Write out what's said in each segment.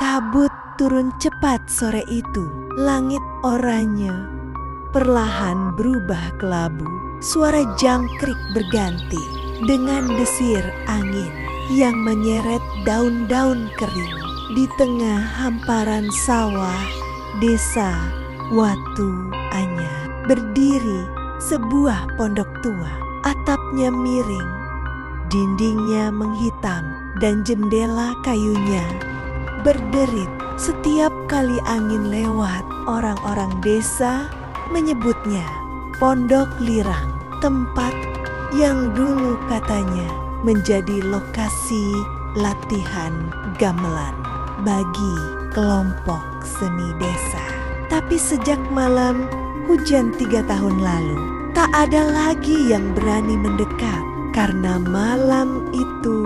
Kabut turun cepat sore itu. Langit oranye perlahan berubah kelabu. Suara jangkrik berganti dengan desir angin yang menyeret daun-daun kering. Di tengah hamparan sawah desa Watu Anyar berdiri sebuah pondok tua. Atapnya miring, dindingnya menghitam, dan jendela kayunya berderit. Setiap kali angin lewat, orang-orang desa menyebutnya Pondok Lirang, tempat yang dulu katanya menjadi lokasi latihan gamelan bagi kelompok seni desa. Tapi sejak malam hujan 3 tahun lalu, tak ada lagi yang berani mendekat. Karena malam itu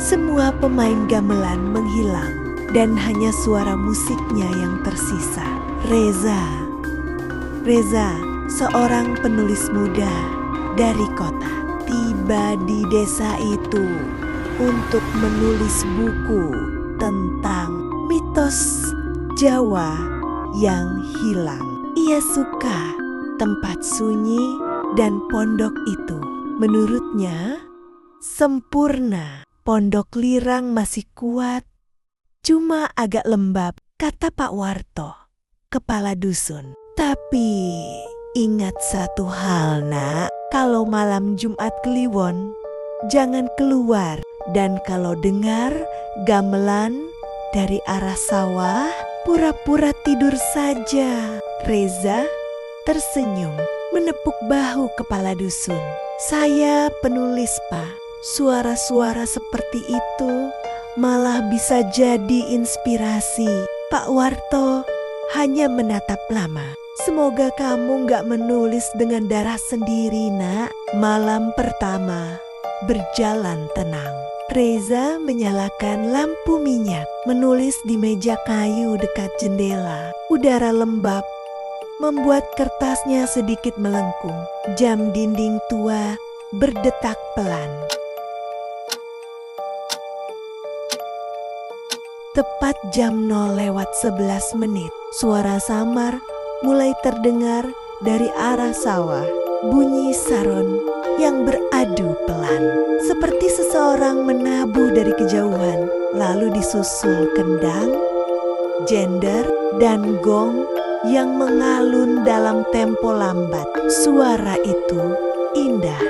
semua pemain gamelan menghilang dan hanya suara musiknya yang tersisa. Reza, seorang penulis muda dari kota, tiba di desa itu untuk menulis buku tentang mitos Jawa yang hilang. Ia suka tempat sunyi dan pondok itu. Menurutnya sempurna. Pondok Lirang masih kuat, cuma agak lembab, kata Pak Warto, kepala dusun. Tapi ingat satu hal, nak, kalau malam Jumat Kliwon jangan keluar, dan kalau dengar gamelan dari arah sawah pura-pura tidur saja. Reza tersenyum menepuk bahu kepala dusun. Saya penulis, Pak. Suara-suara seperti itu malah bisa jadi inspirasi. Pak Warto hanya menatap lama. Semoga kamu gak menulis dengan darah sendiri, nak. Malam pertama berjalan tenang. Reza menyalakan lampu minyak, menulis di meja kayu dekat jendela. Udara lembab membuat kertasnya sedikit melengkung. Jam dinding tua berdetak pelan. Tepat jam 0:11, suara samar mulai terdengar dari arah sawah. Bunyi saron yang beradu pelan, seperti seseorang menabuh dari kejauhan. Lalu disusul kendang, jender, dan gong yang mengalun dalam tempo lambat. Suara itu indah,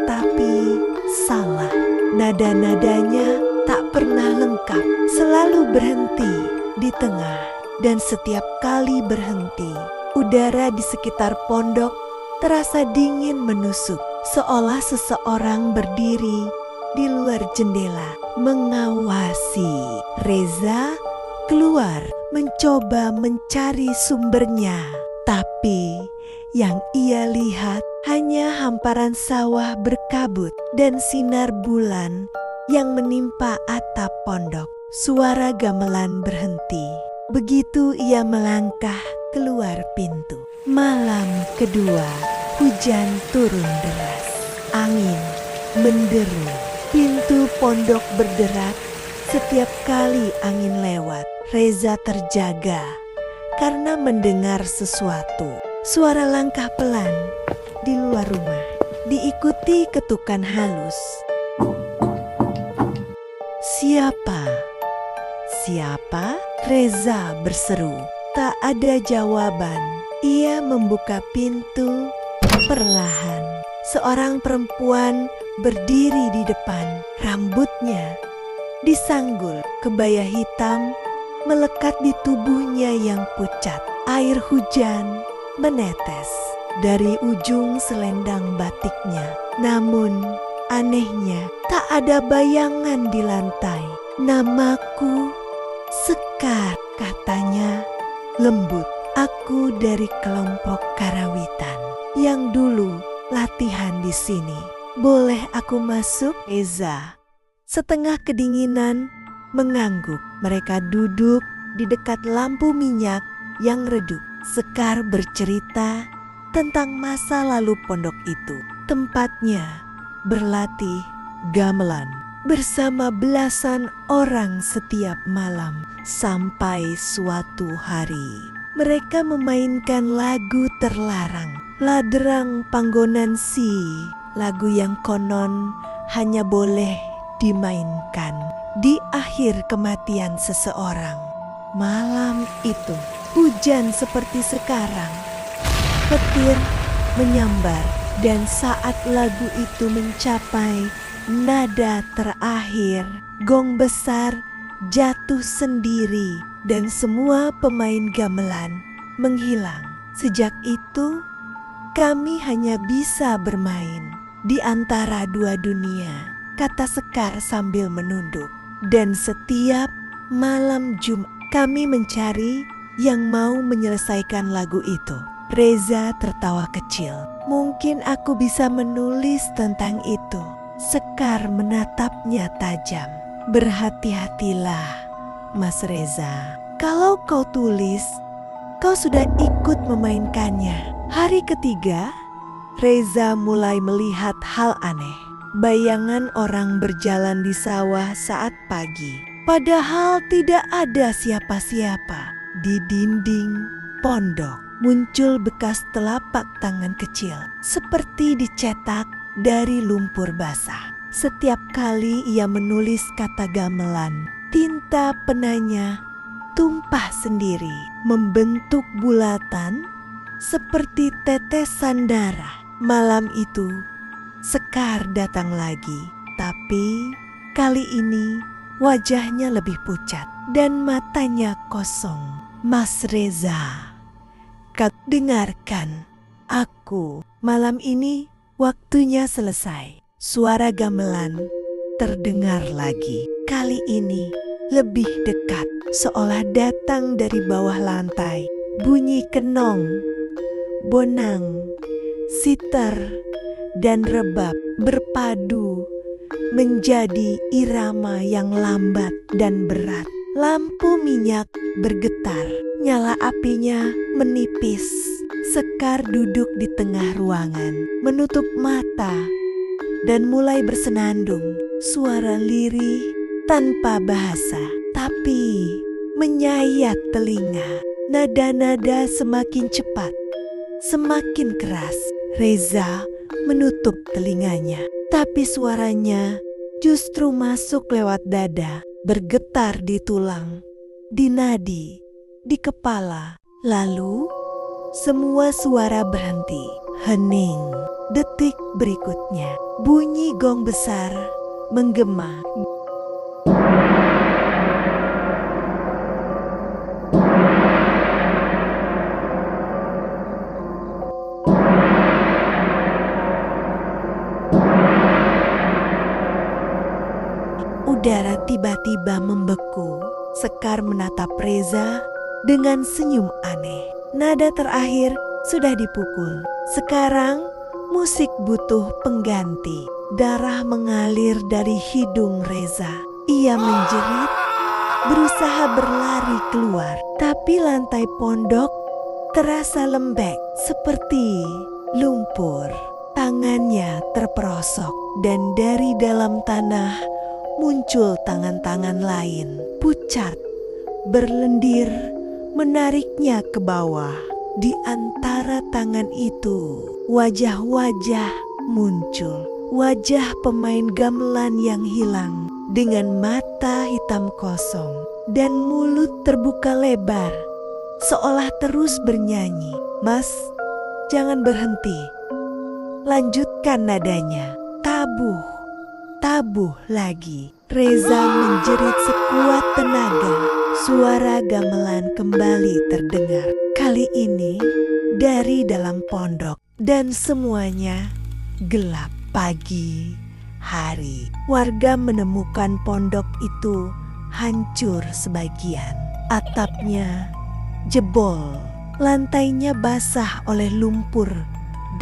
tapi salah. Nada-nadanya tak pernah lengkap, selalu berhenti di tengah. Dan setiap kali berhenti, udara di sekitar pondok terasa dingin menusuk, seolah seseorang berdiri di luar jendela mengawasi. Reza keluar mencoba mencari sumbernya, tapi yang ia lihat hanya hamparan sawah berkabut dan sinar bulan yang menimpa atap pondok. Suara gamelan berhenti. Begitu ia melangkah keluar pintu. Malam kedua, hujan turun deras. Angin menderu. Pintu pondok berderak. Setiap kali angin lewat, Reza terjaga karena mendengar sesuatu. Suara langkah pelan di luar rumah, diikuti ketukan halus. Siapa? Siapa? Reza berseru. Tak ada jawaban. Ia membuka pintu perlahan. Seorang perempuan berdiri di depan. Rambutnya disanggul, kebaya hitam melekat di tubuhnya yang pucat. Air hujan menetes dari ujung selendang batiknya. Namun anehnya tak ada bayangan di lantai. Namaku Sekar, katanya lembut. Aku dari kelompok karawitan yang dulu latihan di sini. Boleh aku masuk? Eza setengah kedinginan mengangguk. Mereka duduk di dekat lampu minyak yang redup. Sekar bercerita tentang masa lalu pondok itu. Tempatnya berlatih gamelan. bersama belasan orang setiap malam. Sampai suatu hari mereka memainkan lagu terlarang, Ladrang Panggonan Si, lagu yang konon hanya boleh dimainkan di akhir kematian seseorang. Malam itu hujan seperti sekarang, petir menyambar, dan saat lagu itu mencapai nada terakhir, gong besar jatuh sendiri dan semua pemain gamelan menghilang. Sejak itu kami hanya bisa bermain di antara dua dunia, kata Sekar sambil menunduk. Dan setiap malam Jumat kami mencari yang mau menyelesaikan lagu itu. Reza tertawa kecil. Mungkin aku bisa menulis tentang itu. Sekar menatapnya tajam. Berhati-hatilah, Mas Reza. Kalau kau tulis, kau sudah ikut memainkannya. Hari ketiga, Reza mulai melihat hal aneh. Bayangan orang berjalan di sawah saat pagi. Padahal tidak ada siapa-siapa. Di dinding pondok muncul bekas telapak tangan kecil seperti dicetak dari lumpur basah. Setiap kali ia menulis kata gamelan, tinta penanya tumpah sendiri, membentuk bulatan seperti tetesan darah. Malam itu Sekar datang lagi, tapi kali ini wajahnya lebih pucat dan matanya kosong. Mas Reza, kau dengarkan aku. Malam ini waktunya selesai. Suara gamelan terdengar lagi. Kali ini lebih dekat, seolah datang dari bawah lantai. Bunyi kenong, bonang, sitar, dan rebab berpadu menjadi irama yang lambat dan berat. Lampu minyak bergetar, nyala apinya menipis. Sekar duduk di tengah ruangan, menutup mata dan mulai bersenandung. Suara lirih tanpa bahasa, tapi menyayat telinga. Nada-nada semakin cepat, semakin keras. Reza menutup telinganya, tapi suaranya justru masuk lewat dada, bergetar di tulang, di nadi, di kepala. Lalu semua suara berhenti. Hening. Detik berikutnya bunyi gong besar menggema. Udara tiba-tiba membeku. Sekar menatap Reza dengan senyum aneh. Nada terakhir sudah dipukul. Sekarang musik butuh pengganti. Darah mengalir dari hidung Reza. Ia menjerit, berusaha berlari keluar. Tapi lantai pondok terasa lembek seperti lumpur. Tangannya terperosok dan dari dalam tanah muncul tangan-tangan lain, pucat, berlendir, menariknya ke bawah. Di antara tangan itu, wajah-wajah muncul. Wajah pemain gamelan yang hilang dengan mata hitam kosong dan mulut terbuka lebar, seolah terus bernyanyi. Mas, jangan berhenti. Lanjutkan nadanya. Tabuh, tabuh lagi. Reza menjerit sekuat tenaga. Suara gamelan kembali terdengar. Kali ini dari dalam pondok dan semuanya gelap. Pagi hari, warga menemukan pondok itu hancur sebagian. Atapnya jebol, lantainya basah oleh lumpur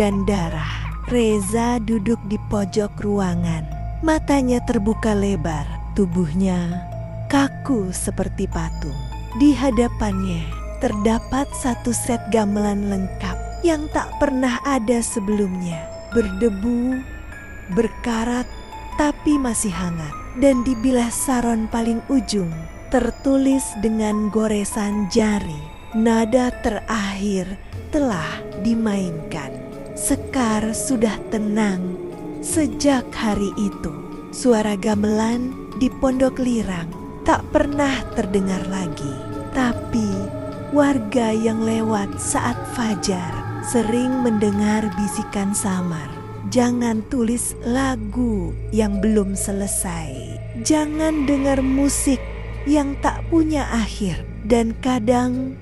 dan darah. Reza duduk di pojok ruangan. Matanya terbuka lebar, tubuhnya kaku seperti patung. Di hadapannya terdapat satu set gamelan lengkap yang tak pernah ada sebelumnya. Berdebu, berkarat, tapi masih hangat. dan di bilah saron paling ujung tertulis dengan goresan jari, nada terakhir telah dimainkan. Sekar sudah tenang sejak hari itu. Suara gamelan di Pondok Lirang tak pernah terdengar lagi. Tapi warga yang lewat saat fajar sering mendengar bisikan samar. Jangan tulis lagu yang belum selesai. Jangan dengar musik yang tak punya akhir. Dan kadang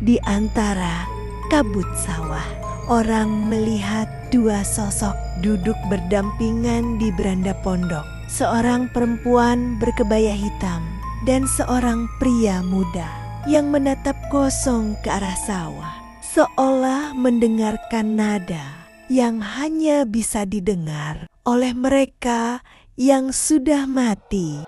di antara kabut sawah, orang melihat dua sosok duduk berdampingan di beranda pondok. Seorang perempuan berkebaya hitam dan seorang pria muda yang menatap kosong ke arah sawah, seolah mendengarkan nada yang hanya bisa didengar oleh mereka yang sudah mati.